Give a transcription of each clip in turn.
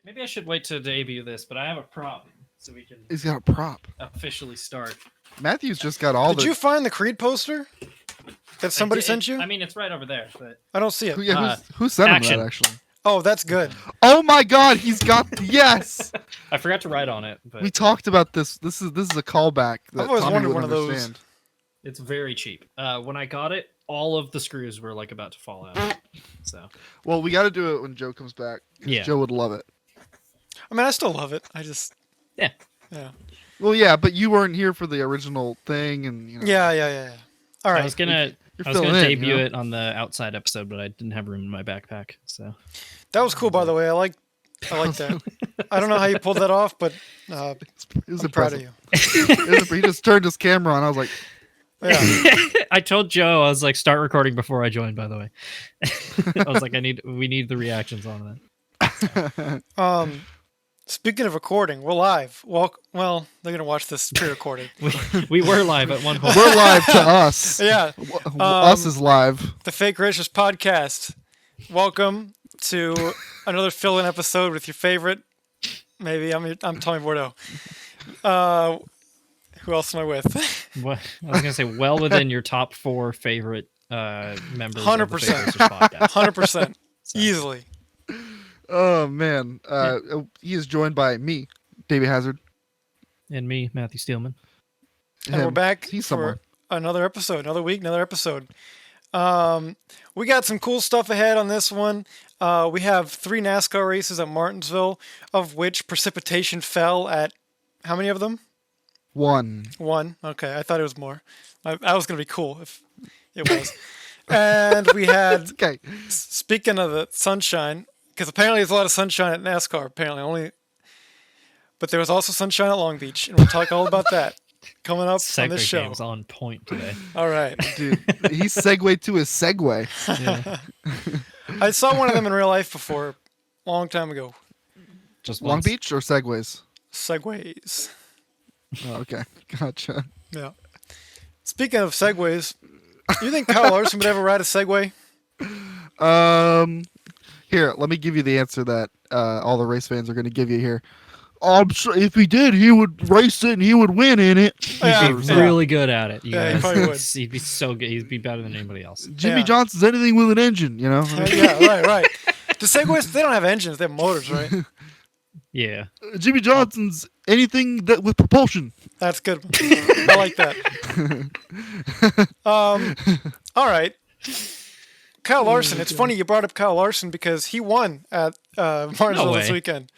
Maybe I should wait to debut this, but I have a prop so we can He's got a prop. officially start. Matthew's just got all Did you find the Creed poster that somebody sent you? I mean, it's right over there, but I don't see it. Who sent him action. that, actually? Oh, that's good. Oh my god, he's got... Yes! I forgot to write on it. But We talked about this. This is a callback that I've always Tommy wanted would one of those. understand. it's very cheap. When I got it, all of the screws were like about to fall out. So Well, we got to do it when Joe comes back. 'Cause Yeah. Joe would love it. I mean, I still love it. I just... Yeah. Yeah. Well, yeah, but you weren't here for the original thing, and you know. Yeah. All right. I was gonna You're filling in, debut you know? it on the outside episode, but I didn't have room in my backpack. So That was cool, by the way. I like that. I don't know how you pulled that off, but It was I'm proud of impressive. you. He just turned his camera on. I was like, Yeah. I told Joe, I was like, start recording before I joined. By the way, I was like, we need the reactions on that. Speaking of recording, we're live. Well, they're gonna watch this pre-recorded. We were live at one point. we're live to us. Yeah. Us is live. The Fake Racers Podcast. Welcome to another fill-in episode with your favorite. Maybe I'm Tommy Bordeaux. Who else am I with? What, I was gonna say, well within your top 4 favorite members. 100%. Of the Fake Racers podcast. 100%, So. easily. Oh man, he is joined by me, Davey Hazard. And me, Matthew Steelman. And we're back He's for somewhere. another episode, another week, another episode. We got some cool stuff ahead on this one. We have 3 NASCAR races at Martinsville, of which precipitation fell at how many of them? 1. 1. Okay, I thought it was more. I was going to be cool if it was. And we had, Okay. speaking of the sunshine, because apparently there's a lot of sunshine at NASCAR, but there was also sunshine at Long Beach, and we'll talk all about that coming up on Segway this show. game's on point today. All right. Dude, he segued to his segue. Yeah. I saw one of them in real life before, a long time ago. Just Long once. Beach or segways? Segways. Oh, okay, gotcha. Yeah. Speaking of segways, you think Kyle Larson would ever ride a Segway? Here, let me give you the answer that all the race fans are going to give you here. I'm sure if he did, he would race it and he would win in it. Yeah, He'd be really good at it. You Yeah, he guys. probably would. He'd be so good. He'd be better than anybody else. Jimmy Yeah. Johnson's anything with an engine, you know? I mean, Yeah, right. The Segways, they don't have engines, they have motors, right? Yeah. Jimmy Johnson's anything that with propulsion. That's good. I like that. All right. Kyle Larson. It's funny you brought up Kyle Larson because he won at Martinsville this way. weekend.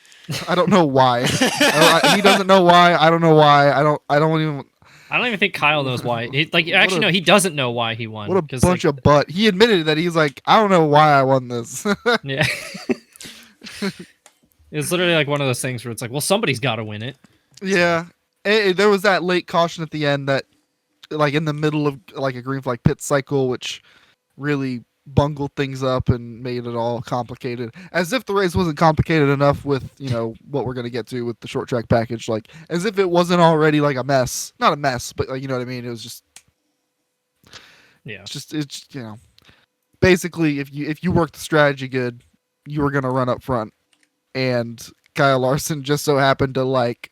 I don't know why. He doesn't know why. I don't know why. I don't even. I don't even think Kyle knows why. No, he doesn't know why he won. What a 'cause, bunch of butt. He admitted that he's like, I don't know why I won this. Yeah. It's literally like one of those things where it's like, well, somebody's got to win it. Yeah. There was that late caution at the end that, like, in the middle of like a green flag pit cycle, which really bungled things up and made it all complicated. As if the race wasn't complicated enough with, you know, what we're going to get to with the short track package. Like, as if it wasn't already like a mess. Not a mess, but like, you know what I mean? It was just, Yeah. it's you know, basically if you work the strategy good, you were going to run up front. And Kyle Larson just so happened to like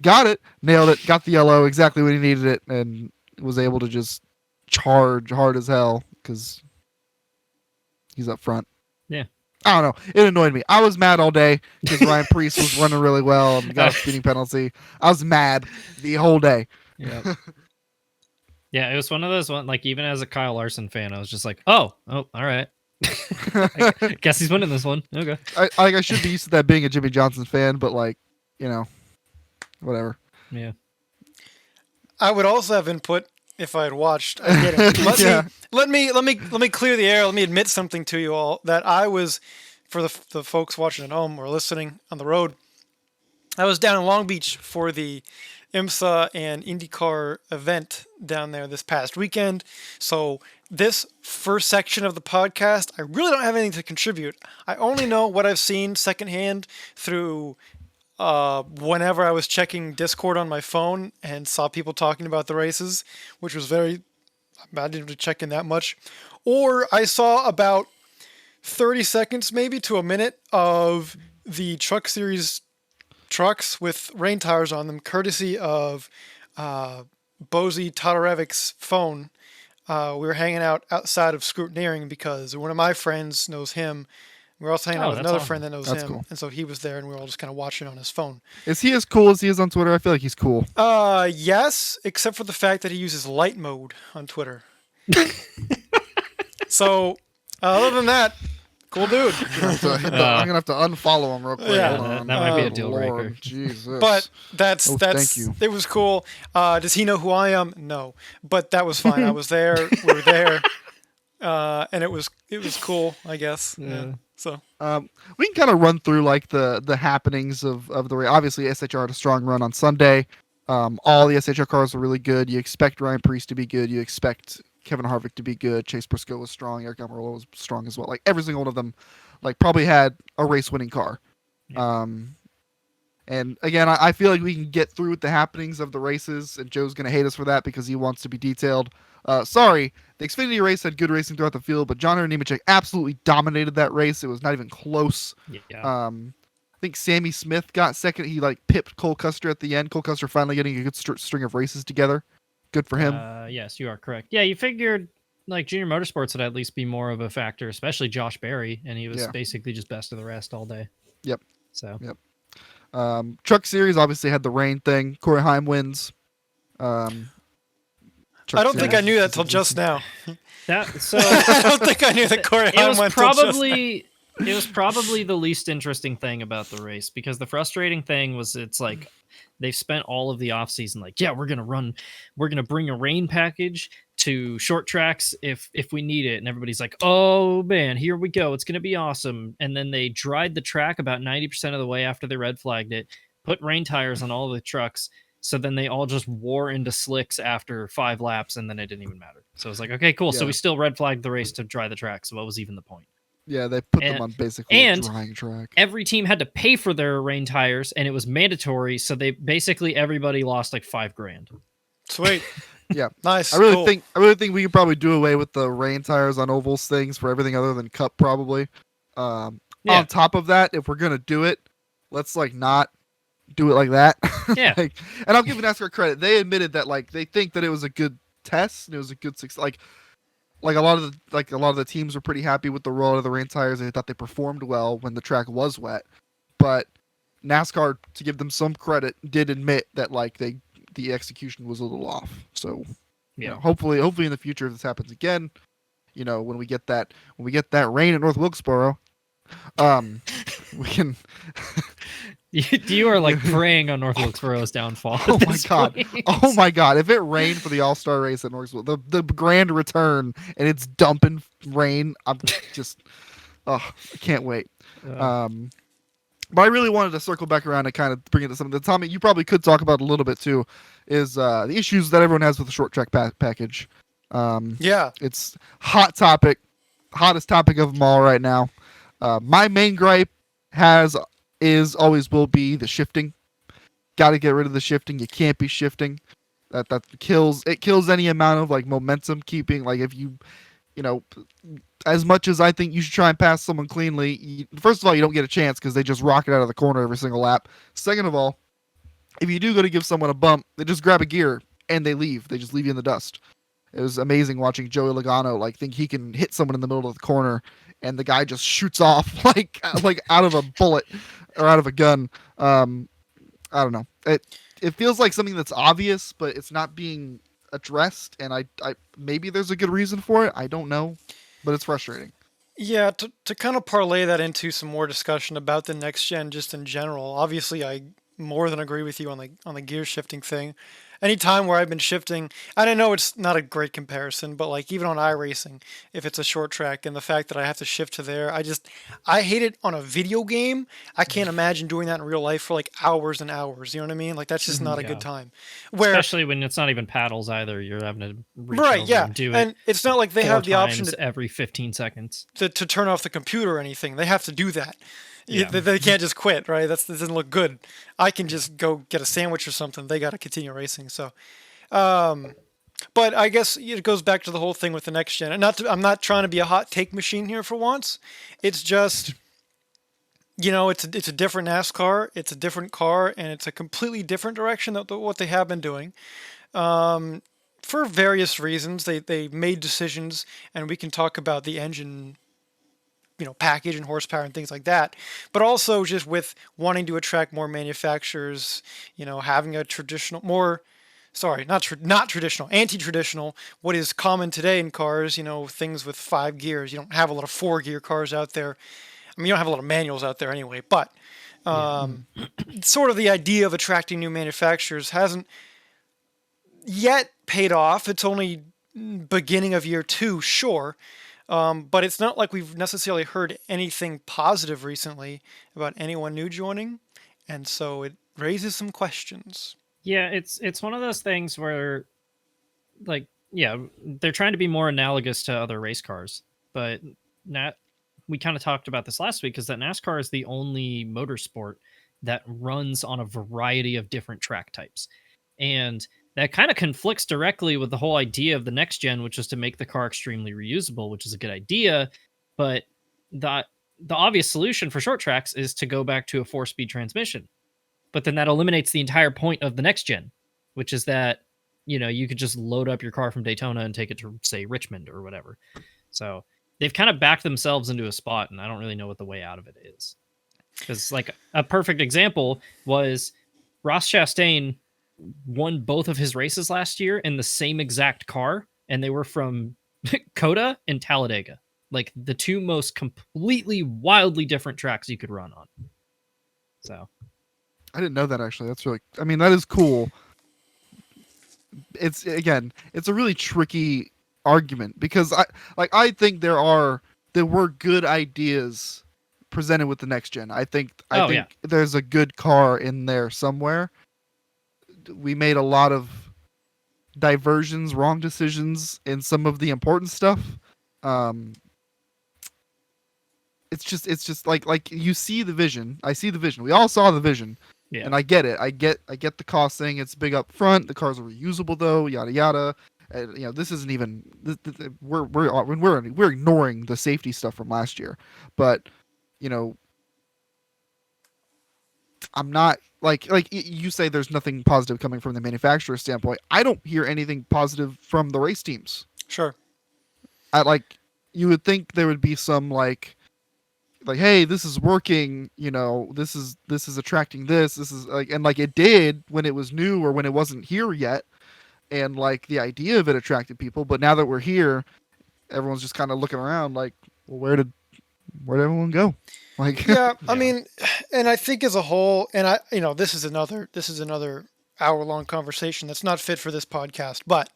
got it, nailed it, got the yellow exactly when he needed it, and was able to just charge hard as hell because he's up front. Yeah. I don't know. It annoyed me. I was mad all day because Ryan Preece was running really well and got a speeding penalty. I was mad the whole day. Yeah. Yeah, it was one of those like even as a Kyle Larson fan, I was just like, oh, all right. I guess he's winning this one. Okay. I should be used to that being a Jimmy Johnson fan, but like, you know, whatever. Yeah. I would also have input if I had watched. I didn't. Let me clear the air. Let me admit something to you all that I was, for the folks watching at home or listening on the road, I was down in Long Beach for the IMSA and IndyCar event down there this past weekend. So this first section of the podcast, I really don't have anything to contribute. I only know what I've seen secondhand through whenever I was checking Discord on my phone and saw people talking about the races, which was I didn't really check in that much. Or I saw about 30 seconds maybe to a minute of the Truck Series trucks with rain tires on them, courtesy of Bozy Todorevic's phone. We were hanging out outside of Scrutineering because one of my friends knows him. We were also hanging out with that's another awesome. friend that knows That's him, cool. and so he was there, and we were all just kind of watching on his phone. Is he as cool as he is on Twitter? I feel like he's cool. Yes, except for the fact that he uses light mode on Twitter. So, other than that, cool dude. I'm gonna have to unfollow him real quick. Yeah. Hold on. That might be a Good deal Lord. breaker. Jesus. But that's thank you. it was cool. Does he know who I am? No, but that was fine. I was there. We were there, and it was cool. I guess. Yeah. So We can kind of run through like the happenings of the race. Obviously, SHR had a strong run on Sunday. All the SHR cars were really good. You expect Ryan Preece to be good. You expect Kevin Harvick to be good. Chase Briscoe was strong. Eric Almirola was strong as well. Like every single one of them, like probably had a race-winning car. Yeah. And again, I feel like we can get through with the happenings of the races, and Joe's gonna hate us for that because he wants to be detailed. Sorry, the Xfinity race had good racing throughout the field, but John Nemechek absolutely dominated that race. It was not even close. Yeah. I think Sammy Smith got second. He like pipped Cole Custer at the end. Cole Custer finally getting a good string of races together. Good for him. Yes, you are correct. Yeah, you figured like Junior Motorsports would at least be more of a factor, especially Josh Berry, and he was basically just best of the rest all day. Yep. So. Yep. Truck Series obviously had the rain thing. Corey Heim wins. I don't think I knew that till just now. I don't think I knew that Corey Heim went till just now. It was probably the least interesting thing about the race, because the frustrating thing was it's like they've spent all of the offseason like, yeah, we're going to bring a rain package to short tracks if we need it. And everybody's like, oh man, here we go. It's going to be awesome. And then they dried the track about 90% of the way after they red flagged it, put rain tires on all the trucks. So then they all just wore into slicks after 5 laps, and then it didn't even matter. So it was like, okay, cool. Yeah. So we still red flagged the race to dry the track. So what was even the point? Yeah, they put them on basically a drying track. Every team had to pay for their rain tires, and it was mandatory. So they basically everybody lost like $5,000. Sweet. Yeah, nice. I really think we could probably do away with the rain tires on ovals things for everything other than Cup probably. On top of that, if we're gonna do it, let's like not do it like that. Yeah. And I'll give NASCAR credit. They admitted that like they think that it was a good test and it was a good success. Like a lot of the teams were pretty happy with the roll of the rain tires. They thought they performed well when the track was wet. But NASCAR, to give them some credit, did admit that like the execution was a little off. So you know, hopefully in the future, if this happens again, you know, when we get that rain at North Wilkesboro, we can. You are like preying on North Wilkesboro's downfall. Oh my god! Point. Oh my god! If it rained for the All-Star race at North Wilkesboro, the grand return, and it's dumping rain, I'm just, I can't wait. But I really wanted to circle back around and kind of bring it to something that Tommy, you probably could talk about a little bit too, is the issues that everyone has with the short track package. It's hottest topic of them all right now. My main gripe always will be the shifting. Got to get rid of the shifting. You can't be shifting. That kills any amount of like momentum keeping. Like if you know, as much as I think you should try and pass someone cleanly, first of all, you don't get a chance because they just rocket out of the corner every single lap. Second of all, if you do go to give someone a bump, they just grab a gear and they leave. They just leave you in the dust. It was amazing watching Joey Logano like think he can hit someone in the middle of the corner, and the guy just shoots off like out of a bullet or out of a gun. I don't know. It feels like something that's obvious, but it's not being addressed, and I maybe there's a good reason for it. I don't know, but it's frustrating. Yeah, to kind of parlay that into some more discussion about the next gen just in general. Obviously, I more than agree with you on the gear shifting thing. Any time where I've been shifting, and I know it's not a great comparison, but like even on iRacing, if it's a short track and the fact that I have to shift to there, I hate it on a video game. I can't imagine doing that in real life for like hours and hours. You know what I mean? Like that's just not a good time. Especially when it's not even paddles either. You're having to reach over and do it. And it's not like they have the option to every 15 seconds to turn off the computer or anything. They have to do that. Yeah. They can't just quit, right? That doesn't look good. I can just go get a sandwich or something. They got to continue racing. So, but I guess it goes back to the whole thing with the next gen. And I'm not trying to be a hot take machine here for once. It's just it's a different NASCAR. It's a different car, and it's a completely different direction than what they have been doing. For various reasons, they made decisions, and we can talk about the engine, package and horsepower and things like that. But also just with wanting to attract more manufacturers, having a traditional, more, sorry, not traditional, anti-traditional, what is common today in cars, things with 5 gears. You don't have a lot of 4-gear cars out there. I mean, you don't have a lot of manuals out there anyway, but sort of the idea of attracting new manufacturers hasn't yet paid off. It's only beginning of year 2, sure. But it's not like we've necessarily heard anything positive recently about anyone new joining. And so it raises some questions. Yeah, it's one of those things where, like, yeah, they're trying to be more analogous to other race cars, but we kind of talked about this last week, is that NASCAR is the only motorsport that runs on a variety of different track types. And that kind of conflicts directly with the whole idea of the next gen, which is to make the car extremely reusable, which is a good idea. But the obvious solution for short tracks is to go back to a 4-speed transmission. But then that eliminates the entire point of the next gen, which is that, you could just load up your car from Daytona and take it to, say, Richmond or whatever. So they've kind of backed themselves into a spot, and I don't really know what the way out of it is. Because, like, a perfect example was Ross Chastain won both of his races last year in the same exact car, and they were from Coda and Talladega, like the two most completely wildly different tracks you could run on. So I didn't know that, actually. That's really, I mean, that is cool. It's a really tricky argument, because I think there were good ideas presented with the next gen. I think there's a good car in there somewhere. We made a lot of diversions, wrong decisions in some of the important stuff. It's just like you see the vision. I see the vision. We all saw the vision. yeah. And I get it. I get the cost thing. It's big up front. The cars are reusable though. Yada yada. And, this isn't even. We're ignoring the safety stuff from last year, but I'm not like you say. There's nothing positive coming from the manufacturer standpoint. I don't hear anything positive from the race teams. Sure. You would think there would be some like, hey, this is working, this is attracting this is like, and like it did when it was new or when it wasn't here yet, and like the idea of it attracted people. But now that we're here, everyone's just kind of looking around like, well, where'd everyone go? Like, yeah, I mean, and I think as a whole, and this is another hour-long conversation that's not fit for this podcast, but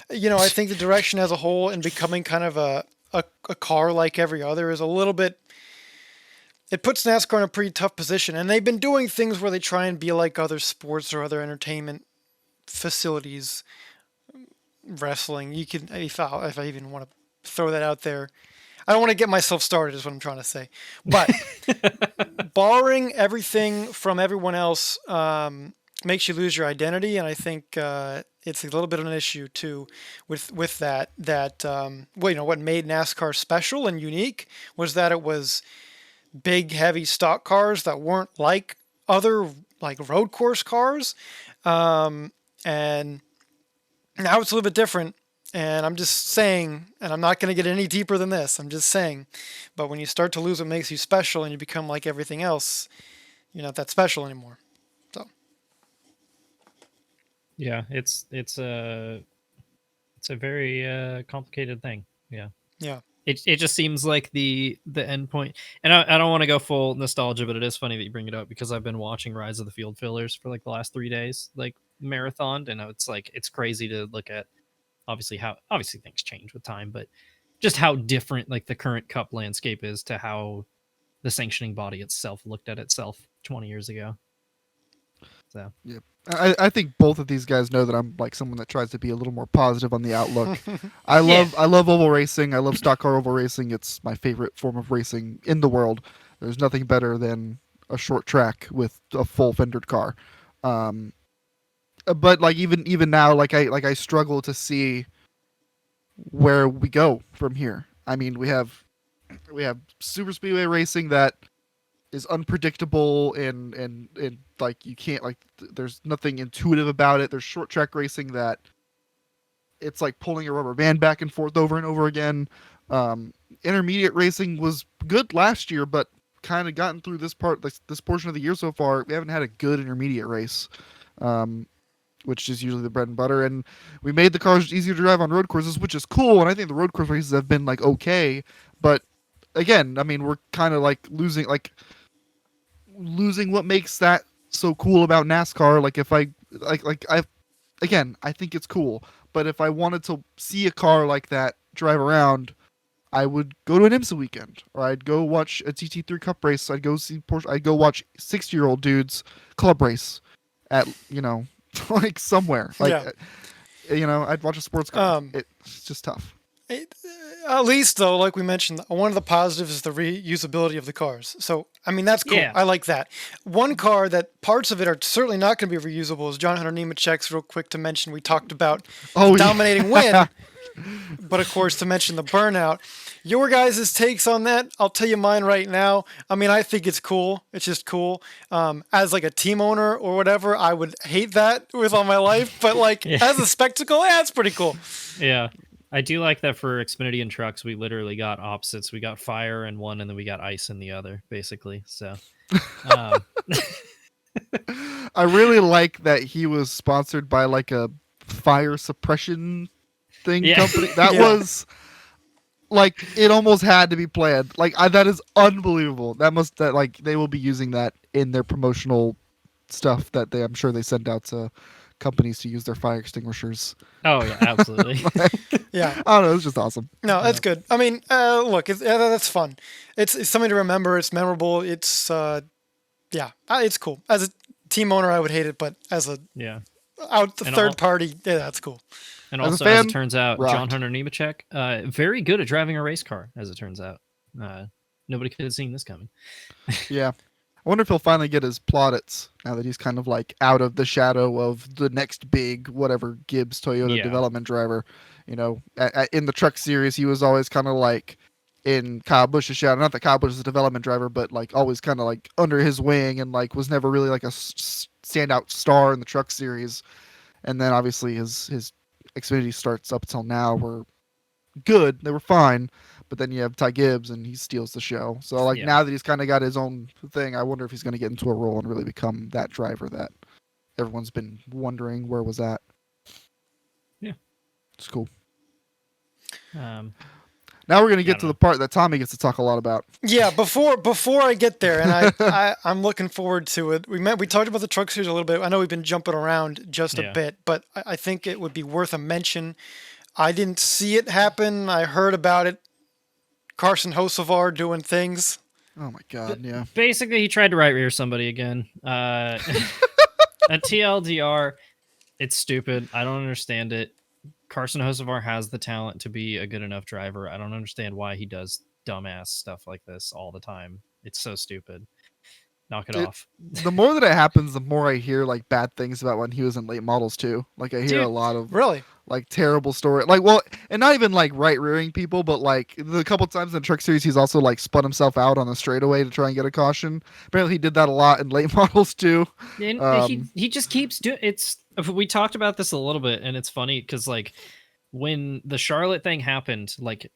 I think the direction as a whole and becoming kind of a car like every other is a little bit. It puts NASCAR in a pretty tough position, and they've been doing things where they try and be like other sports or other entertainment facilities. Wrestling, you can, if I even want to throw that out there. I don't want to get myself started, is what I'm trying to say. But borrowing everything from everyone else makes you lose your identity, and I think it's a little bit of an issue too with that. What made NASCAR special and unique was that it was big, heavy stock cars that weren't like other like road course cars, and now it's a little bit different. And I'm just saying, and I'm not going to get any deeper than this, I'm just saying, but when you start to lose what makes you special and you become like everything else, you're not that special anymore. So yeah, it's a very complicated thing. Yeah. It just seems like the end point, and I don't want to go full nostalgia, but it is funny that you bring it up, because I've been watching Rise of the Field Fillers for like the last 3 days, like marathon, and it's like, it's crazy to look at obviously things change with time, but just how different like the current cup landscape is to how the sanctioning body itself looked at itself 20 years ago. So yeah, I think both of these guys know that I'm like someone that tries to be a little more positive on the outlook. I love oval racing. I love stock car oval racing. It's my favorite form of racing in the world. There's nothing better than a short track with a full fendered car. But like even now, like I struggle to see where we go from here. I mean, we have super speedway racing that is unpredictable and like you can't like there's nothing intuitive about it. There's short track racing that it's like pulling a rubber band back and forth over and over again. Intermediate racing was good last year, but kind of gotten through this portion of the year so far. We haven't had a good intermediate race, which is usually the bread and butter. And we made the cars easier to drive on road courses, which is cool. And I think the road course races have been like okay, but again, I mean, we're kind of like losing what makes that so cool about NASCAR. Like if I I think it's cool, but if I wanted to see a car like that drive around, I would go to an IMSA weekend, or I'd go watch a TT3 Cup race. I'd go see Porsche. I'd go watch 60-year-old dudes club race at like somewhere. Like I'd watch a sports car. It's just tough. At least, though, like we mentioned, one of the positives is the reusability of the cars. So, I mean, that's cool. Yeah. I like that. One car that parts of it are certainly not going to be reusable is John Hunter Nemechek's. Real quick to mention, we talked about dominating win, but of course to mention the burnout. Your guys' takes on that, I'll tell you mine right now. I mean, I think it's cool. It's just cool. As like a team owner or whatever, I would hate that with all my life. But like as a spectacle, it's pretty cool. Yeah. I do like that for Xfinity and trucks, we literally got opposites. We got fire in one, and then we got ice in the other, basically. So, I really like that he was sponsored by like a fire suppression company. That was like it almost had to be planned. Like that is unbelievable. That like they will be using that in their promotional stuff that I'm sure they send out to companies to use their fire extinguishers. Oh yeah, absolutely. Yeah, I don't know. It's just awesome. No, that's good. I mean, look, that's fun. It's something to remember. It's memorable. It's it's cool. As a team owner, I would hate it, but as a third party, that's cool. And also, as it turns out, John Hunter Nemechek, very good at driving a race car. As it turns out, nobody could have seen this coming. Yeah. I wonder if he'll finally get his plaudits now that he's kind of like out of the shadow of the next big whatever Gibbs Toyota development driver. In the truck series, he was always kind of like in Kyle Busch's shadow. Not that Kyle Busch is a development driver, but like always kind of like under his wing and like was never really like a standout star in the truck series. And then obviously his Xfinity starts up till now were good. They were fine. But then you have Ty Gibbs, and he steals the show. So, like, now that he's kind of got his own thing, I wonder if he's going to get into a role and really become that driver that everyone's been wondering where was at. Yeah. It's cool. Now we're going to get to the part that Tommy gets to talk a lot about. Yeah, before I get there, and I'm looking forward to it. We talked about the truck series a little bit. I know we've been jumping around just a bit, but I think it would be worth a mention. I didn't see it happen. I heard about it. Carson Hocevar doing things. Oh my God! Yeah. Basically, he tried to right rear somebody again. At TLDR, it's stupid. I don't understand it. Carson Hocevar has the talent to be a good enough driver. I don't understand why he does dumbass stuff like this all the time. It's so stupid. Knock it off. The more that it happens, the more I hear like bad things about when he was in late models too. Like I hear a lot of like terrible story. Like and not even like right rearing people, but like the couple times in the truck series he's also like spun himself out on the straightaway to try and get a caution. Apparently he did that a lot in late models too. And he just keeps doing it's. We talked about this a little bit, and it's funny because like when the Charlotte thing happened, like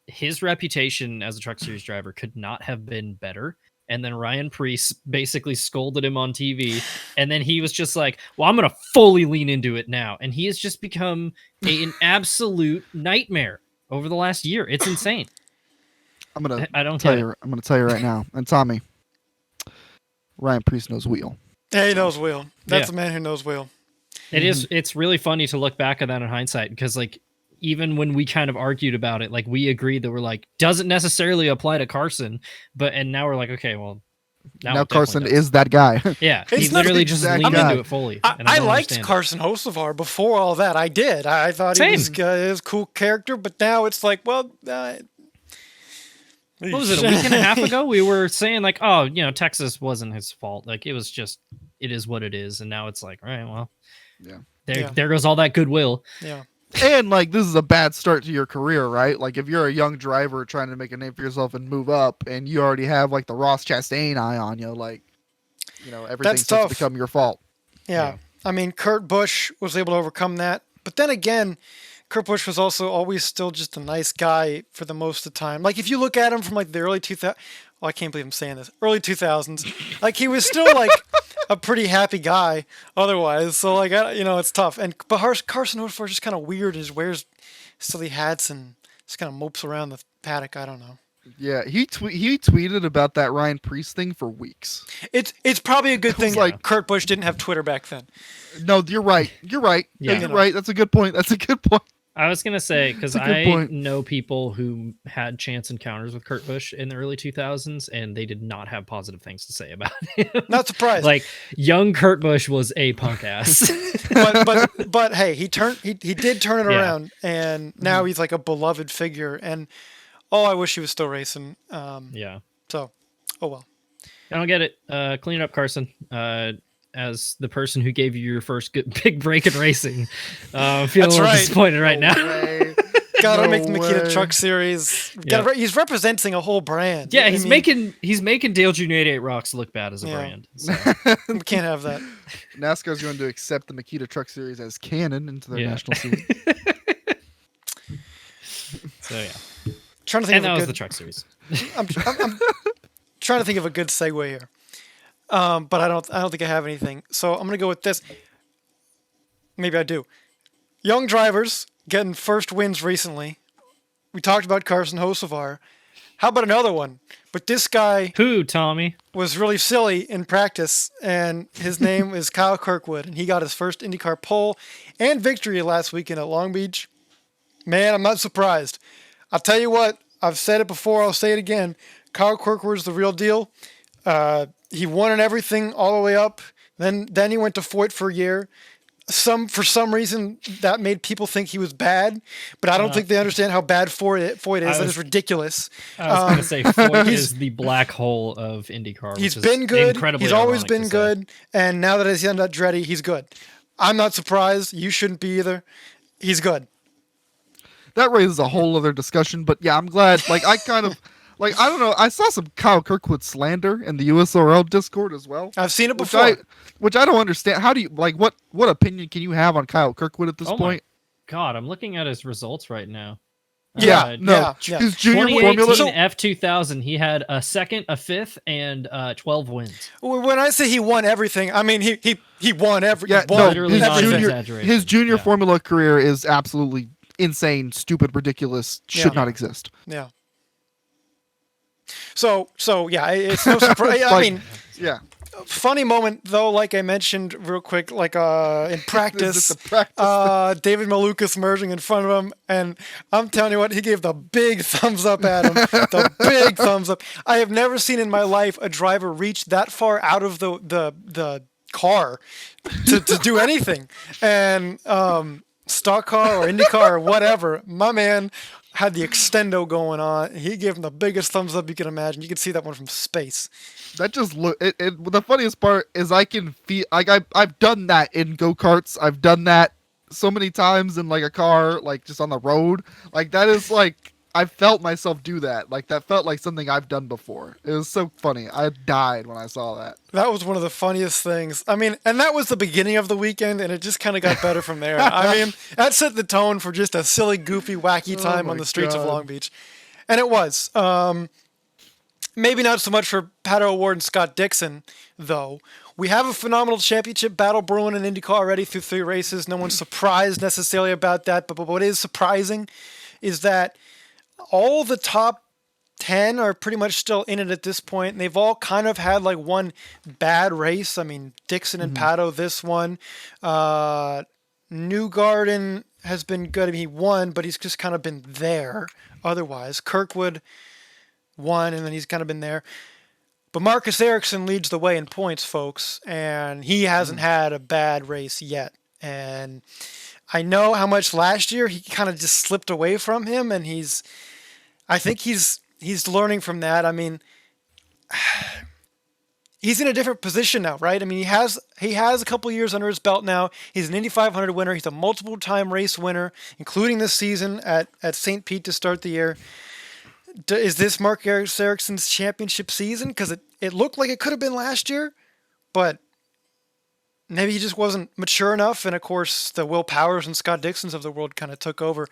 his reputation as a truck series driver could not have been better. And then Ryan Preece basically scolded him on TV. And then he was just like, well, I'm going to fully lean into it now. And he has just become an absolute nightmare over the last year. It's insane. I'm going to tell you right now. And Tommy, Ryan Preece knows wheel. Yeah, he knows wheel. That's a man who knows wheel. It's really funny to look back at that in hindsight because like, even when we kind of argued about it, like we agreed that we're like, doesn't necessarily apply to Carson, and now we're like, okay, well, now Carson is that guy. Yeah. He literally just leaned into it fully. I liked Carson Hocevar before all that. I did. I thought he was a cool character, but now it's like, well, what was it? A week and a half ago, we were saying like, oh, Texas wasn't his fault. Like it is what it is. And now it's like, all right, well, there goes all that goodwill. Yeah. And like this is a bad start to your career, right? Like if you're a young driver trying to make a name for yourself and move up, and you already have like the Ross Chastain eye on you, like everything That's starts to tough. become your fault. Yeah. I mean, Kurt Busch was able to overcome that. But then again, Kurt Busch was also always still just a nice guy for the most of the time. Like if you look at him from like the early 2000s, I can't believe I'm saying this, early 2000s, like he was still like a pretty happy guy otherwise. So like, it's tough. But Carson Hocevar is just kind of weird. He just wears silly hats and just kind of mopes around the paddock. I don't know. Yeah, he tweeted about that Ryan Priest thing for weeks. It's probably a good thing like Kurt Busch didn't have Twitter back then. No, you're right. You're right. Yeah. You're right. That's a good point. I was gonna say, because That's a good I point. know people who had chance encounters with Kurt Busch in the early 2000s, and they did not have positive things to say about him. Not surprised. Like young Kurt Busch was a punk ass. but hey, he did turn it Yeah. around, and now he's like a beloved figure. And I wish he was still racing. Yeah, So, oh well. I don't get it. Clean it up, Carson. As the person who gave you your first big break in racing, I'm feeling a little disappointed right now. Gotta make the Makita Truck Series. He's representing a whole brand. Yeah, he's making Dale Jr. 88 Rocks look bad as a brand. So. We can't have that. NASCAR's going to accept the Makita Truck Series as canon into their national series. So yeah, Trying to think and that of was the Truck Series. I'm trying to think of a good segue here, but I don't think I have anything. So I'm gonna go with this. Maybe I do. Young drivers getting first wins recently. We talked about Carson Hocevar. How about another one? But this guy Who, Tommy? was really silly in practice, and his name is Kyle Kirkwood, and he got his first IndyCar pole and victory last weekend at Long Beach. Man, I'm not surprised. I'll tell you what, I've said it before, I'll say it again. Kyle Kirkwood's the real deal. He won in everything all the way up. Then he went to Foyt for a year. For some reason, that made people think he was bad, but I don't think they understand how bad Foyt is. That is ridiculous. I was going to say Foyt is the black hole of IndyCar. He's been good. Incredibly He's always ironic been to say. good. And now that he's on Andretti, he's good. I'm not surprised. You shouldn't be either. He's good. That raises a whole other discussion, but yeah, I'm glad. Like, I kind of, like, I don't know. I saw some Kyle Kirkwood slander in the USRL Discord as well. I've seen it before. Which I don't understand. How do you, like, what opinion can you have on Kyle Kirkwood at this point? God, I'm looking at his results right now. Yeah. His junior 2018 formula. F2000, he had a second, a fifth, and 12 wins. When I say he won everything, I mean he won every. Yeah, he won literally not everything. exaggeration. His junior Yeah. formula career is absolutely insane, stupid, ridiculous. Should Yeah. not exist. Yeah. So yeah, it's no surprise. I Like, mean, yeah. funny moment though, like I mentioned real quick, like in practice, Is it the practice David Malukas merging in front of him, and I'm telling you what, he gave the big thumbs up at him. The big thumbs up. I have never seen in my life a driver reach that far out of the car to do anything. And stock car or IndyCar or whatever, my man had the extendo going on. He gave him the biggest thumbs up you can imagine. You can see that one from space. That just look. The funniest part is I can feel like I've done that in go-karts. I've done that so many times in like a car, like just on the road. Like that is like I felt myself do that. Like that felt like something I've done before. It was so funny. I died when I saw that. That was one of the funniest things. I mean, and that was the beginning of the weekend, and it just kind of got better from there. I mean, that set the tone for just a silly, goofy, wacky time on the streets of Long Beach. And it was. Maybe not so much for Pato O'Ward and Scott Dixon, though. We have a phenomenal championship battle brewing in IndyCar already through 3 races. No one's surprised necessarily about that, but what is surprising is that all the top 10 are pretty much still in it at this point, and they've all kind of had like one bad race. I mean, Dixon and Pato, this one. Newgarden has been good. I mean, he won, but he's just kind of been there otherwise. Kirkwood won, and then he's kind of been there. But Marcus Ericsson leads the way in points, folks, and he hasn't had a bad race yet. And I know how much last year he kind of just slipped away from him, and I think he's learning from that. I mean, he's in a different position now, right? I mean, he has a couple years under his belt now. He's an Indy 500 winner. He's a multiple-time race winner, including this season at St. Pete to start the year. Is this Marcus Ericsson's championship season? Because it looked like it could have been last year, but maybe he just wasn't mature enough. And of course, the Will Powers and Scott Dixons of the world kind of took over.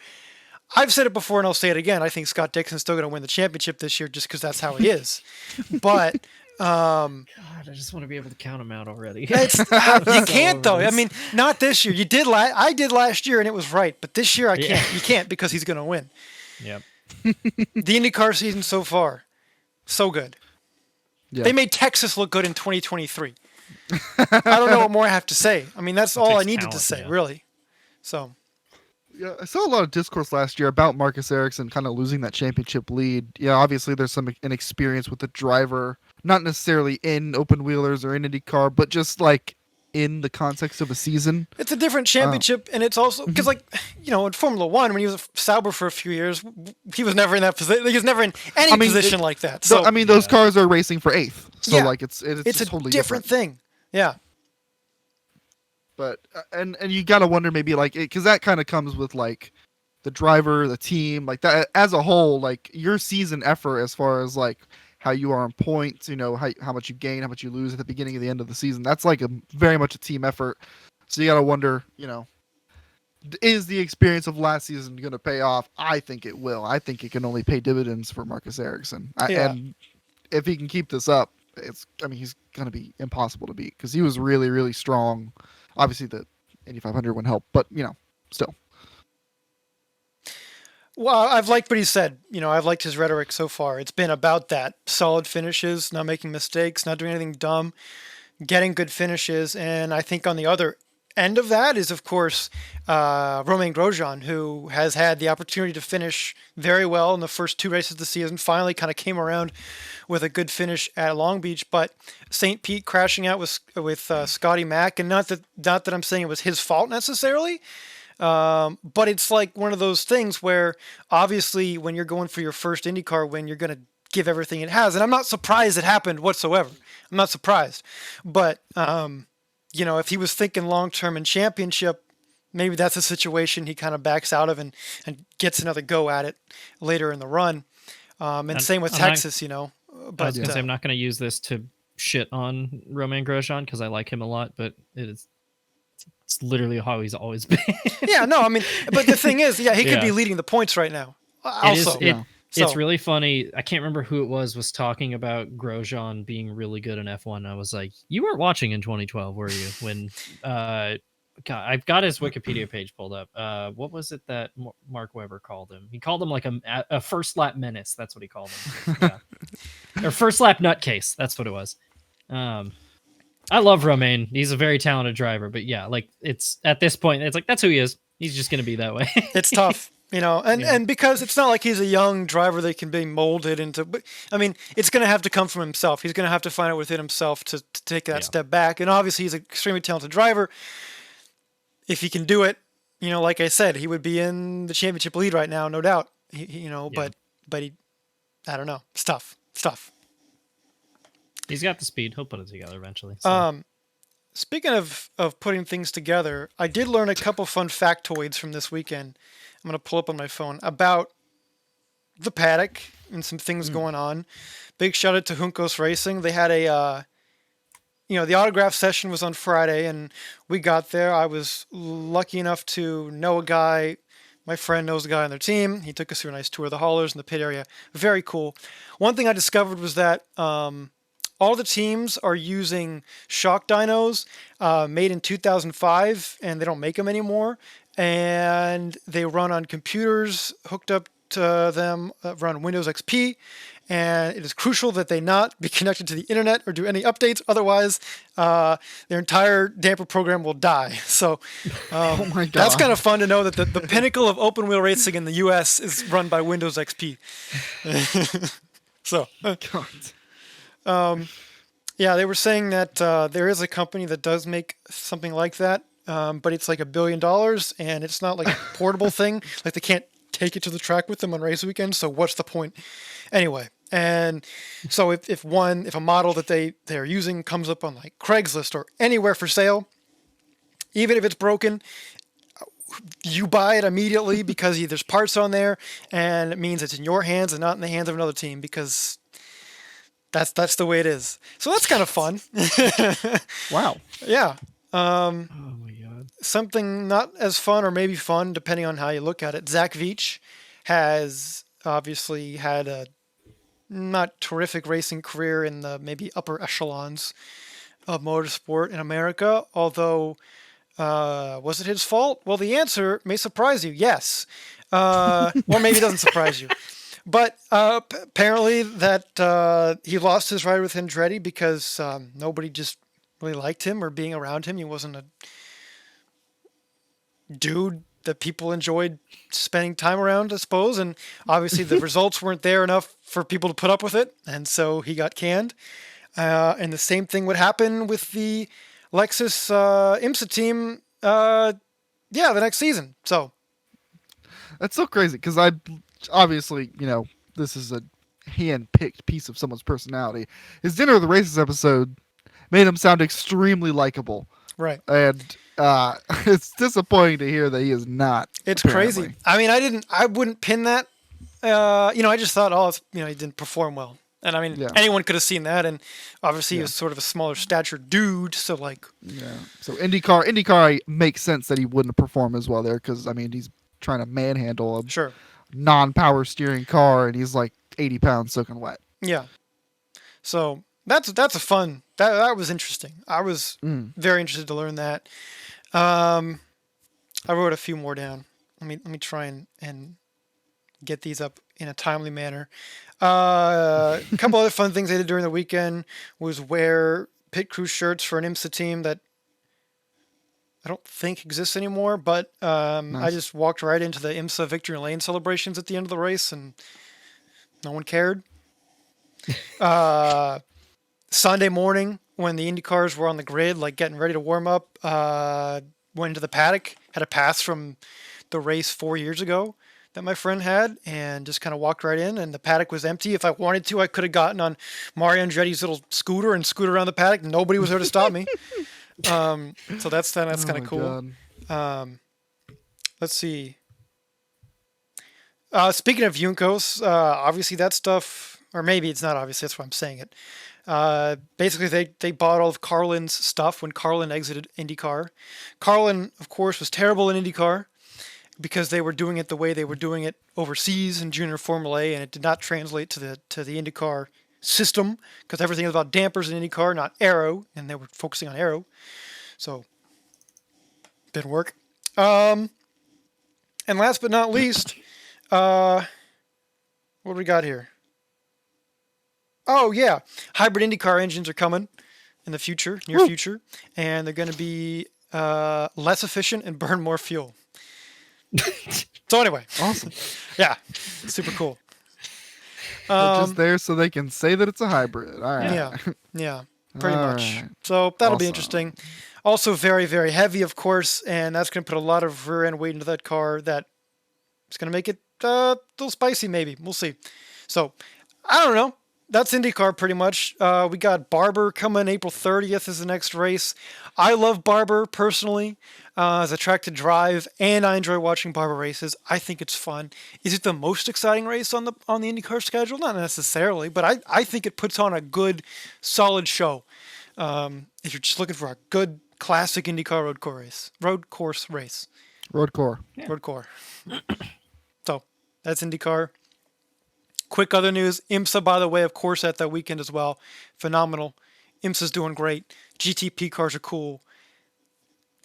I've said it before and I'll say it again. I think Scott Dixon's still going to win the championship this year just because that's how he is. But God, I just want to be able to count him out already. You can't though. I mean, not this year. You did I did last year and it was right, but this year I can't. You can't because he's going to win. Yep. The IndyCar season so far, so good. Yeah. They made Texas look good in 2023. I don't know what more I have to say. I mean, that's all I needed to say, really. So. Yeah, I saw a lot of discourse last year about Marcus Ericsson kind of losing that championship lead. Yeah, obviously there's some inexperience with the driver, not necessarily in open wheelers or in IndyCar, but just like in the context of a season. It's a different championship, and it's also because, like, you know, in Formula One, when he was Sauber for a few years, he was never in that position. He was never in any position like that. So I mean, those cars are racing for 8th, so like it's a totally different thing. Yeah. But and you gotta wonder maybe like because that kind of comes with like the driver, the team, like that as a whole, like your season effort as far as like how you are on points, you know, how much you gain, how much you lose at the beginning of the end of the season. That's like very much a team effort. So you gotta wonder, you know, is the experience of last season going to pay off? I think it will. I think it can only pay dividends for Marcus Ericsson, and if he can keep this up, he's going to be impossible to beat because he was really, really strong. Obviously, the Indy 500 wouldn't help, but, you know, still. Well, I've liked what he said. You know, I've liked his rhetoric so far. It's been about that. Solid finishes, not making mistakes, not doing anything dumb, getting good finishes. And I think on the other end of that is, of course, Romain Grosjean, who has had the opportunity to finish very well in the first 2 races of the season, finally kind of came around with a good finish at Long Beach, but St. Pete crashing out with Scotty Mack, and not that I'm saying it was his fault necessarily, but it's like one of those things where obviously when you're going for your first IndyCar win, you're going to give everything it has, and I'm not surprised it happened whatsoever. I'm not surprised, but you know, if he was thinking long-term in championship, maybe that's a situation he kind of backs out of and gets another go at it later in the run. And same with Texas, you know. But I was going to say, I'm not going to use this to shit on Romain Grosjean because I like him a lot, but it's literally how he's always been. Yeah, no, I mean, but the thing is, he could be leading the points right now. Also, it's really funny. I can't remember who it was talking about Grosjean being really good in F1. I was like, you weren't watching in 2012, were you? When God, I've got his Wikipedia page pulled up. What was it that Mark Webber called him? He called him like a first lap menace. That's what he called him. Yeah. Or first lap nutcase. That's what it was. I love Romain. He's a very talented driver, but yeah, like it's at this point, it's like that's who he is. He's just going to be that way. It's tough. You know, and because it's not like he's a young driver that can be molded into, but I mean, it's going to have to come from himself. He's going to have to find it within himself to take that step back. And obviously he's an extremely talented driver. If he can do it, you know, like I said, he would be in the championship lead right now, no doubt. But he, I don't know. It's tough. He's got the speed. He'll put it together eventually. So. Speaking of putting things together, I did learn a couple fun factoids from this weekend. I'm going to pull up on my phone about the paddock and some things going on. Big shout out to Juncos Racing. They had the autograph session was on Friday, and we got there. I was lucky enough to know a guy. My friend knows a guy on their team. He took us through a nice tour of the haulers in the pit area. Very cool. One thing I discovered was that all the teams are using shock dynos made in 2005, and they don't make them anymore. And they run on computers hooked up to them, run Windows XP. And it is crucial that they not be connected to the internet or do any updates. Otherwise, their entire damper program will die. So oh my God. That's kind of fun to know that the pinnacle of open wheel racing in the U.S. is run by Windows XP. So, they were saying that there is a company that does make something like that, but it's like $1 billion, and it's not like a portable thing. Like they can't take it to the track with them on race weekends. So what's the point? Anyway, And so if a model that they're using comes up on like Craigslist or anywhere for sale, even if it's broken, you buy it immediately because there's parts on there, and it means it's in your hands and not in the hands of another team, because that's the way it is. So that's kind of fun. Wow. Yeah. Oh my god. Something not as fun, or maybe fun, depending on how you look at it. Zach Veach has obviously had a not terrific racing career in the maybe upper echelons of motorsport in America, although was it his fault? Well, the answer may surprise you. Yes. Or maybe it doesn't surprise you. But apparently that he lost his ride with Andretti because nobody just really liked him or being around him. He wasn't a dude that people enjoyed spending time around, I suppose. And obviously the results weren't there enough for people to put up with it. And so he got canned. And the same thing would happen with the Lexus IMSA team, the next season. So That's so crazy because I obviously, this is a hand-picked piece of someone's personality. His Dinner of the Races episode made him sound extremely likable. right. And it's disappointing to hear that he is not. It's apparently. crazy. I mean, I wouldn't pin that. I just thought, he didn't perform well. And I mean, Yeah. anyone could have seen that. And obviously he was sort of a smaller stature dude. So like, Yeah. So IndyCar makes sense that he wouldn't perform as well there because, I mean, he's trying to manhandle a sure. non-power steering car and he's like 80 pounds soaking wet. Yeah. So that's a fun, that was interesting. I was very interested to learn that. I wrote a few more down. Let me try and get these up in a timely manner. A couple other fun things I did during the weekend was wear pit crew shirts for an IMSA team that I don't think exists anymore, but Nice. I just walked right into the IMSA Victory Lane celebrations at the end of the race, and no one cared. Sunday morning, when the Indy cars were on the grid, like getting ready to warm up, went into the paddock, had a pass from the race 4 years ago that my friend had, and just kind of walked right in, and the paddock was empty. If I wanted to, I could have gotten on Mario Andretti's little scooter and scooted around the paddock. Nobody was there to stop me. So that's kind of cool. Let's see. Speaking of Juncos, obviously that stuff, or maybe it's not obvious, that's why I'm saying it. Basically, they bought all of Carlin's stuff when Carlin exited IndyCar. Carlin, of course, was terrible in IndyCar because they were doing it the way they were doing it overseas in Junior Formula A, and it did not translate to the IndyCar system because everything is about dampers in IndyCar, not aero, and they were focusing on aero. So, didn't work. And last but not least, what do we got here? Oh, yeah. Hybrid IndyCar engines are coming in the future, near future, and they're going to be less efficient and burn more fuel. So anyway. Awesome. Yeah. Super cool. They're just there so they can say that it's a hybrid. All right. Yeah. Pretty All much. right. So that'll be Awesome. interesting. Also very, very heavy, of course, and that's going to put a lot of rear end weight into that car. That it's going to make it a little spicy, maybe. We'll see. So I don't know. That's IndyCar pretty much. We got Barber coming April 30th is the next race. I love Barber personally as a track to drive, and I enjoy watching Barber races. I think it's fun. Is it the most exciting race on the IndyCar schedule? Not necessarily, but I think it puts on a good, solid show. If you're just looking for a good classic IndyCar road course race. Road core. Yeah. Road core. So that's IndyCar. Quick other news. IMSA, by the way, of course, at that weekend as well. Phenomenal. IMSA's doing great. GTP cars are cool.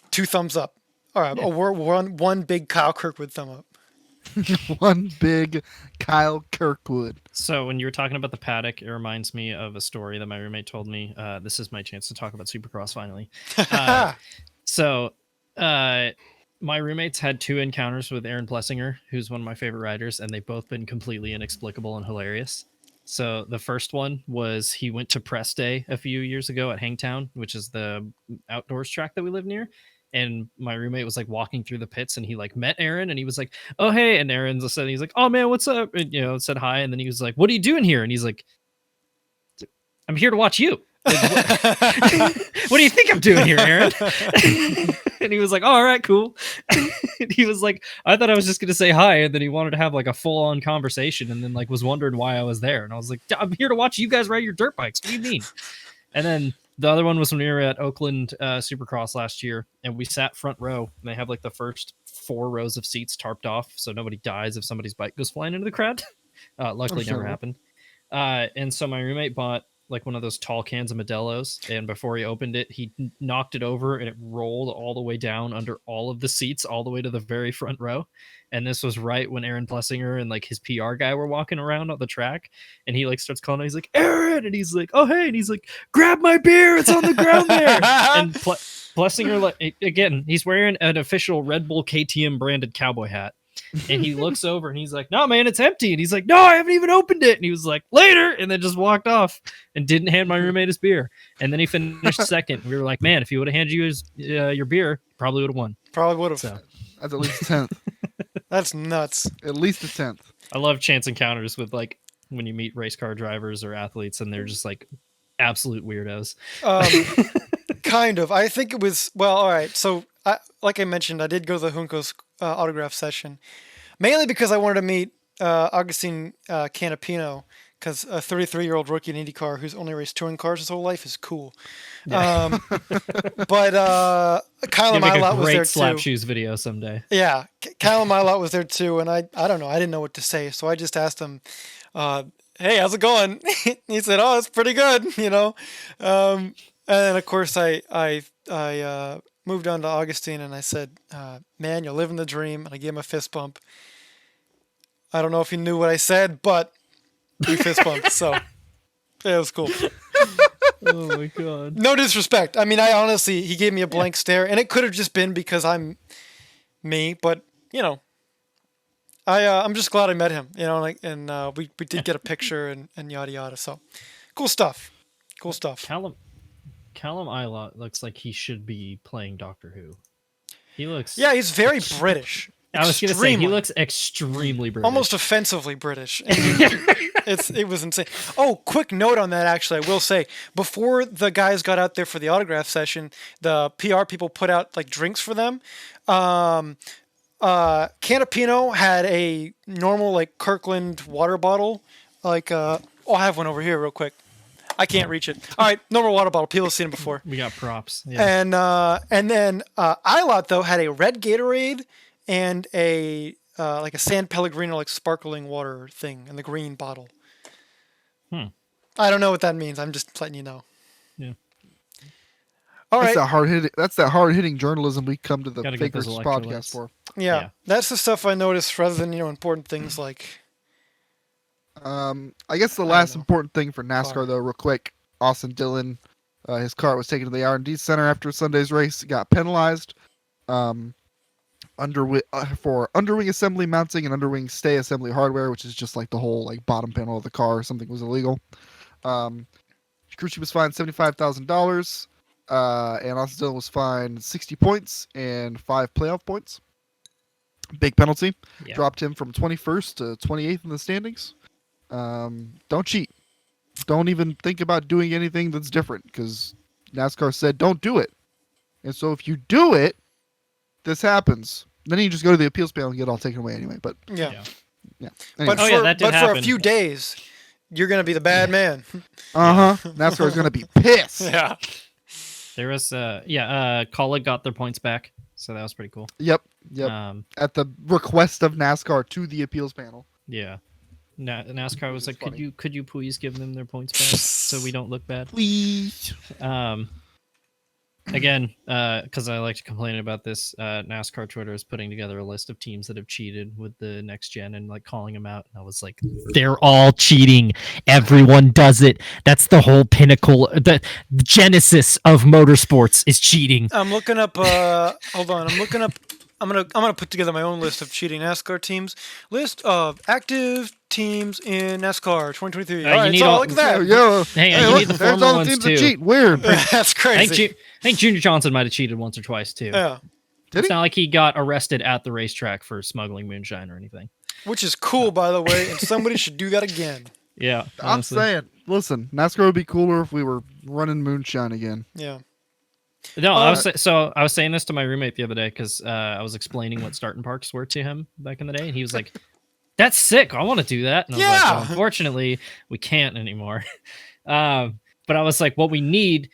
2 thumbs up. All right. Yeah. One big Kyle Kirkwood thumb up. One big Kyle Kirkwood. So when you were talking about the paddock, it reminds me of a story that my roommate told me. This is my chance to talk about Supercross finally. My roommates had 2 encounters with Aaron Plessinger, who's one of my favorite riders, and they've both been completely inexplicable and hilarious. So the first one was he went to press day a few years ago at Hangtown, which is the outdoors track that we live near. and my roommate was like walking through the pits, and he like met Aaron, and he was like, "Oh hey," and Aaron said, he's like, "Oh man, what's up?" And, said hi, and then he was like, "What are you doing here?" And he's like, "I'm here to watch you." Like, what do you think I'm doing here, Aaron? And he was like, "Oh, all right, cool." And he was like, "I thought I was just gonna say hi," and then he wanted to have like a full-on conversation, and then like was wondering why I was there, and I was like, "I'm here to watch you guys ride your dirt bikes. What do you mean?" And then the other one was when we were at Oakland Supercross last year, and we sat front row, and they have like the first 4 rows of seats tarped off, so nobody dies if somebody's bike goes flying into the crowd. Luckily, never happened. And so my roommate bought like one of those tall cans of Modelo's, and before he opened it, he knocked it over, and it rolled all the way down under all of the seats, all the way to the very front row. And this was right when Aaron Plessinger and like his PR guy were walking around on the track, and he like starts calling him, he's like, "Aaron," and he's like, "Oh hey," and he's like, "Grab my beer, it's on the ground there." And Plessinger, like, again, he's wearing an official Red Bull KTM branded cowboy hat. And he looks over and he's like, "No, man, it's empty." And he's like, "No, I haven't even opened it." And he was like, "Later," and then just walked off and didn't hand my roommate his beer. And then he finished second. We were like, "Man, if he would have handed you his your beer, probably would have won." Probably would have. So. That's at least 10th. That's nuts. At least a 10th. I love chance encounters with like when you meet race car drivers or athletes and they're just like absolute weirdos. Kind of. I think it was, well, all right. So, like I mentioned, I did go to the Junco's autograph session, mainly because I wanted to meet Augustine Canapino, because a 33-year-old rookie in IndyCar who's only raced touring cars his whole life is cool. Yeah. But Kyle Milot was there too. Slap shoes video someday. Yeah, Kyle Milot was there too, and I don't know, I didn't know what to say, so I just asked him, "Hey, how's it going?" He said, "Oh, it's pretty good," And then of course I moved on to Augustine, and I said, "Man, you're living the dream," and I gave him a fist bump. I don't know if he knew what I said, but we fist bumped, so yeah, it was cool. Oh my god! No disrespect. I mean, I honestly, he gave me a blank stare, and it could have just been because I'm me, but I'm just glad I met him. And we did get a picture and yada yada. So cool stuff. Cool stuff. Callum Ilott looks like he should be playing Doctor Who. He looks. Yeah, he's very British. I was going to say, he looks extremely British. Almost offensively British. It was insane. Oh, quick note on that, actually. I will say, before the guys got out there for the autograph session, the PR people put out like drinks for them. Canapino had a normal like Kirkland water bottle. Like, I'll have one over here real quick. I can't reach it. All right, normal water bottle. People have seen it before. We got props. Yeah. And then Ilott, though, had a red Gatorade and a like a San Pellegrino like sparkling water thing in the green bottle. I don't know what that means. I'm just letting you know. Yeah. All right. That's that hard hitting journalism we come to the Fake Races podcast for. Yeah, that's the stuff I noticed rather than important things like. I guess the last important thing for NASCAR though, real quick, Austin Dillon, his car was taken to the R&D center after Sunday's race. He got penalized. For underwing assembly mounting and underwing stay assembly hardware, which is just like the whole like bottom panel of the car or something was illegal. Crew chief was fined $75,000, and Austin Dillon was fined 60 points and 5 playoff points. Big penalty. Yeah. Dropped him from 21st to 28th in the standings. Don't cheat. Don't even think about doing anything that's different, because NASCAR said don't do it. And so if you do it, this happens. Then you just go to the appeals panel and get it all taken away anyway. But yeah. Anyway. But for a few days, you're gonna be the bad man. NASCAR is gonna be pissed. Yeah. There was Kaulig got their points back, so that was pretty cool. Yep. At the request of NASCAR to the appeals panel. Yeah. NASCAR was like, could you please give them their points back so we don't look bad? Please. Again, because I like to complain about this, NASCAR Twitter is putting together a list of teams that have cheated with the next gen and like calling them out. And I was like, they're all cheating. Everyone does it. That's the whole pinnacle. The genesis of motorsports is cheating. I'm looking up. Hold on. I'm looking up I'm gonna put together my own list of cheating NASCAR teams. List of active teams in NASCAR 2023. All you right, need so all- look at that. Yo, Hang on, hey, you look, need the there's formal all the ones teams too. that cheat. Weird. That's crazy. I think Junior Johnson might have cheated once or twice too. Yeah, Did It's he? not like he got arrested at the racetrack for smuggling moonshine or anything. which is cool, by the way, and somebody should do that again. Yeah, I'm honestly. saying, listen, NASCAR would be cooler if we were running moonshine again. Yeah. No, I was saying this to my roommate the other day because I was explaining what starting parks were to him back in the day, and he was like, "That's sick! I want to do that." And I was like, Yeah. well, unfortunately, we can't anymore. But I was like, what we need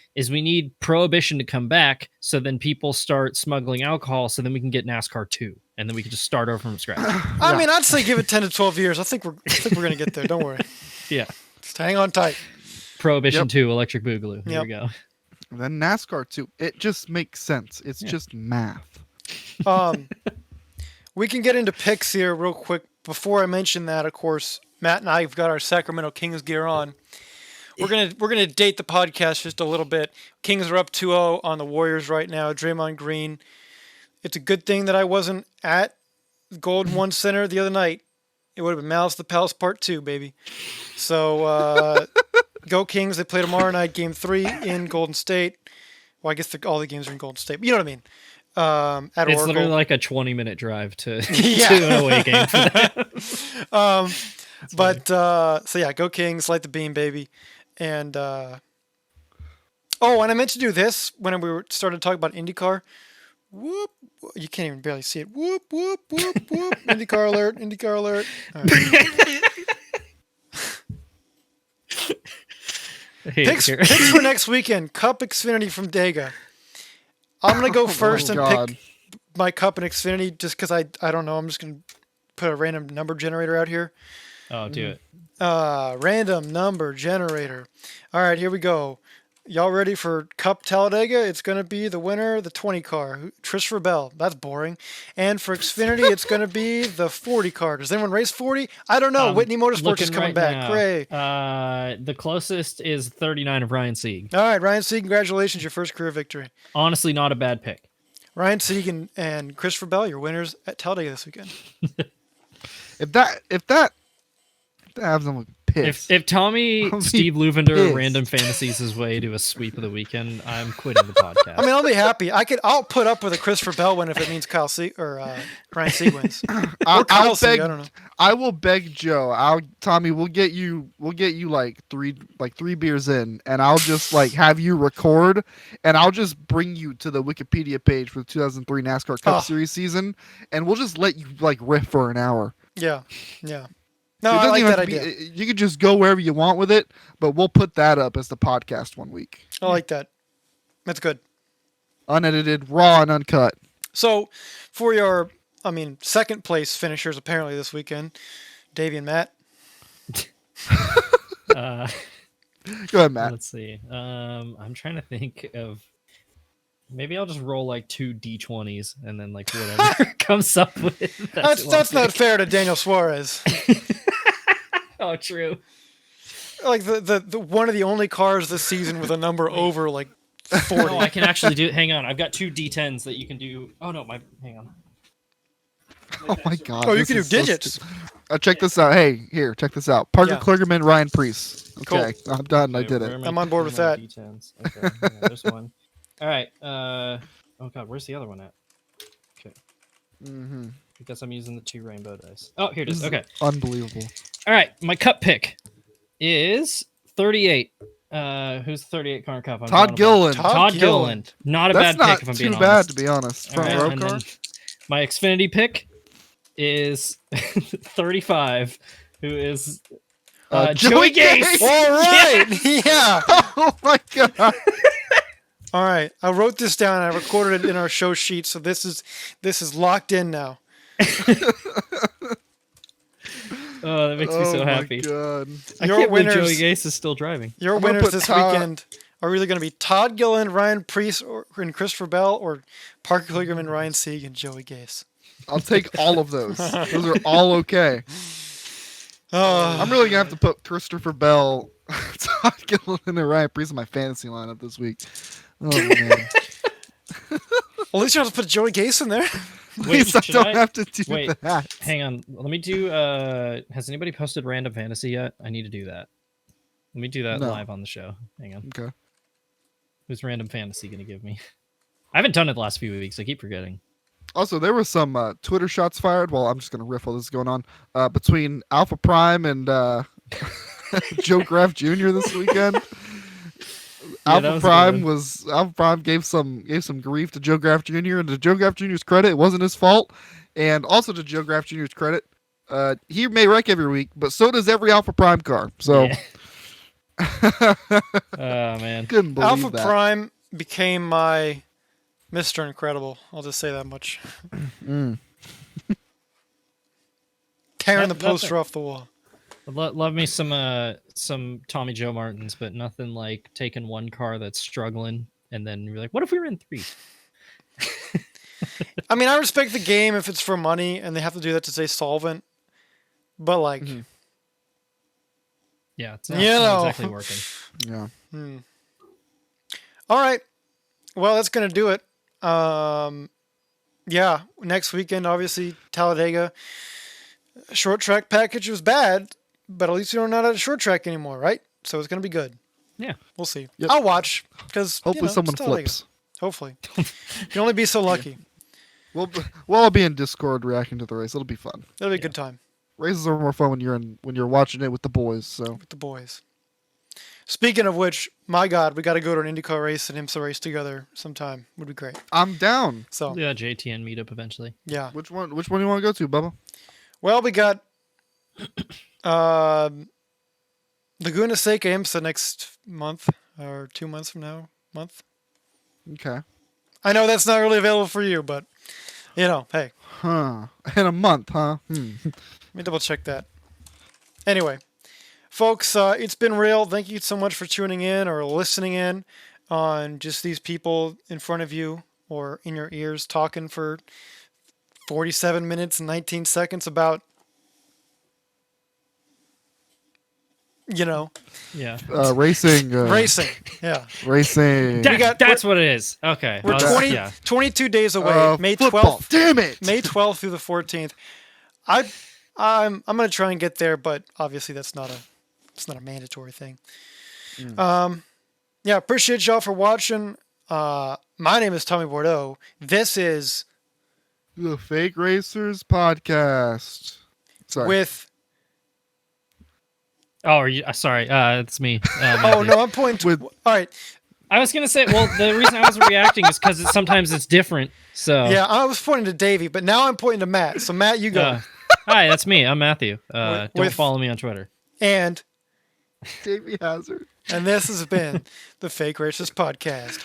prohibition to come back, so then people start smuggling alcohol, so then we can get NASCAR 2, and then we can just start over from scratch. I mean, I'd say give it 10 to 12 years. I think we're gonna get there. Don't worry. Yeah, Just hang on tight. Prohibition Yep. 2, Electric Boogaloo. Here we go. And then NASCAR too. It just makes sense. It's just math. We can get into picks here real quick. Before I mention that, of course, Matt and I have got our Sacramento Kings gear on. We're gonna date the podcast just a little bit. Kings are up 2-0 on the Warriors right now. Draymond Green. It's a good thing that I wasn't at Golden One Center the other night. It would have been Malice the Palace Part 2, baby. So go Kings. They play tomorrow night, Game 3 in Golden State. Well, I guess all the games are in Golden State, but you know what I mean. At It's Oracle. literally like a 20-minute drive to Yeah. to an away game for that. So yeah, go Kings, light the beam, baby. And and I meant to do this when we started talking about IndyCar. Whoop! You can't even barely see it. Whoop! Whoop! Whoop! Whoop! IndyCar alert! IndyCar alert! All right. Hey, Picks for next weekend. Cup Xfinity from Dega. I'm gonna go first and God. pick my Cup and Xfinity just because I don't know. I'm just gonna put a random number generator out here. Oh, do it. Random number generator. All right, here we go. Y'all ready for Cup Talladega? It's going to be the winner, the 20 car, Christopher Bell. That's boring. And for Xfinity, it's going to be the 40 car. Does anyone race 40? I don't know. Whitney Motorsports is coming back. Hooray. The closest is 39 of Ryan Sieg. All right, Ryan Sieg, congratulations, your first career victory. Honestly, not a bad pick. Ryan Sieg and Christopher Bell, your winners at Talladega this weekend. If that happens, I'm pissed. If Tommy I'll be Steve Luvender pissed. random fantasies his way to a sweep of the weekend, I'm quitting the podcast. I mean, I'll be happy. I'll put up with a Christopher Bell win if it means Kyle Sieg or Ryan Sieg wins. Or Kyle Sieg, I don't know. I will beg Joe. Tommy, we'll get you like three beers in, and I'll just like have you record, and I'll just bring you to the Wikipedia page for the 2003 NASCAR Cup Series season, and we'll just let you like riff for an hour. Yeah. It No, I doesn't like even that have to idea. you could just go wherever you want with it, but we'll put that up as the podcast one week. I like that. That's good. Unedited, raw, and uncut. So, for your, second place finishers apparently this weekend, Davey and Matt. Uh, Go ahead, Matt. let's see. I'm trying to think of. Maybe I'll just roll like 2 D20s and then like whatever comes up with. That's not fair to Daniel Suarez. Oh, true. Like the one of the only cars this season with a number over like 40. No, I can actually do. Hang on, I've got 2 D10s that you can do. Oh no, hang on. Oh my God. Oh, you this can do is so digits. stupid. Check this out. Hey, here, check this out. Parker Yeah. Kligerman, Ryan Priest. Cool. Okay, I'm done. I did Where it. am I'm on board with where are that. my D10s? Okay, hang on, there's one. All right. Oh God, where's the other one at? Okay, Mm-hmm. I guess I'm using the 2 rainbow dice. Oh, here it is. Okay. Unbelievable. All right, my cup pick is 38. Who's the 38 car cup? I'm Todd drawing a blank. Gilliland. Todd Gilliland. Not a That's bad not pick if I'm too being bad, honest. to be honest. All Front right, row and car. then my Xfinity pick is 35, who is Joey Gase. Gase. All right. Yeah. Oh my God. All right. I wrote this down. I recorded it in our show sheet, so this is locked in now. Oh, that makes me so happy. Oh my God. I Your can't believe winners- Joey Gase is still driving. Your I'm gonna winners put this Todd- weekend are either going to be Todd Gilliland, Ryan Priest, and Christopher Bell, or Parker Kligerman, Ryan Sieg, and Joey Gase. I'll take all of those. Those are all okay. I'm really gonna have to put Christopher Bell, Todd Gilliland, and Ryan Priest in my fantasy lineup this week. Oh man. Well, at least you don't have to put Joey Gase in there. At least I should don't have to do wait, that. Hang on. Let me do. Has anybody posted random fantasy yet? I need to do that. Let me do that No. live on the show. Hang on. Okay. Who's random fantasy gonna give me? I haven't done it the last few weeks. I keep forgetting. Also, there was some Twitter shots fired. Well, I'm just gonna riff while this is going on. Between Alpha Prime and Joe Graff Jr. this weekend. Alpha Prime gave some grief to Joe Graff Jr. and to Joe Graff Jr.'s credit, it wasn't his fault. And also to Joe Graff Jr.'s credit, he may wreck every week, but so does every Alpha Prime car. So, Yeah. Oh man, couldn't believe Alpha that. Prime became my Mr. Incredible. I'll just say that much. Tearing the poster off the wall. love me some Tommy Joe Martins, but nothing like taking one car that's struggling and then you're like, what if we were in 3? I mean, I respect the game if it's for money and they have to do that to stay solvent. But like, Yeah, it's not exactly working. Yeah. All right. Well, that's gonna do it. Yeah, next weekend, obviously Talladega. Short track package was bad, but at least we don't know how to short track anymore, right? So it's gonna be good. Yeah, We'll see. Yep. I'll watch because Hopefully someone flips. Hopefully, you can only be so lucky. We'll all be in Discord reacting to the race. It'll be fun. It'll be a good time Races are more fun when you're watching it with the boys. So with the boys. Speaking of which, my God, we got to go to an IndyCar race and IMSA race together sometime. Would be great. I'm down. So yeah, JTN meetup eventually. yeah. Which one do you want to go to, Bubba? Well, we got Laguna Seca IMSA next month or 2 months from now. Okay. I know that's not really available for you, but hey, Huh. In a month, huh? let me double check that. Anyway, folks, it's been real. Thank you so much for tuning in or listening in on just these people in front of you or in your ears talking for 47 minutes and 19 seconds about, Yeah, Racing. racing. Yeah. Racing. that's what it is. Okay, We're 22 days away. May football. 12th. Damn it. May 12th through the 14th. I'm gonna try and get there, but obviously it's not a mandatory thing. Yeah, appreciate y'all for watching. My name is Tommy Bordeaux. This is The Fake Racers Podcast. Sorry. with. Oh, are you? Sorry, it's me. Oh Matthew. no, I'm pointing. With- All right. I was gonna say. Well, the reason I wasn't reacting is because sometimes it's different. So Yeah, I was pointing to Davey, but now I'm pointing to Matt. So Matt, you go. Hi, that's me. I'm Matthew. Don't With- follow me on Twitter. And Davey Hazard. this has been the Fake Racers Podcast.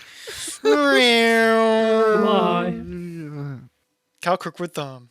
Bye. Cal Crookwood Thumb.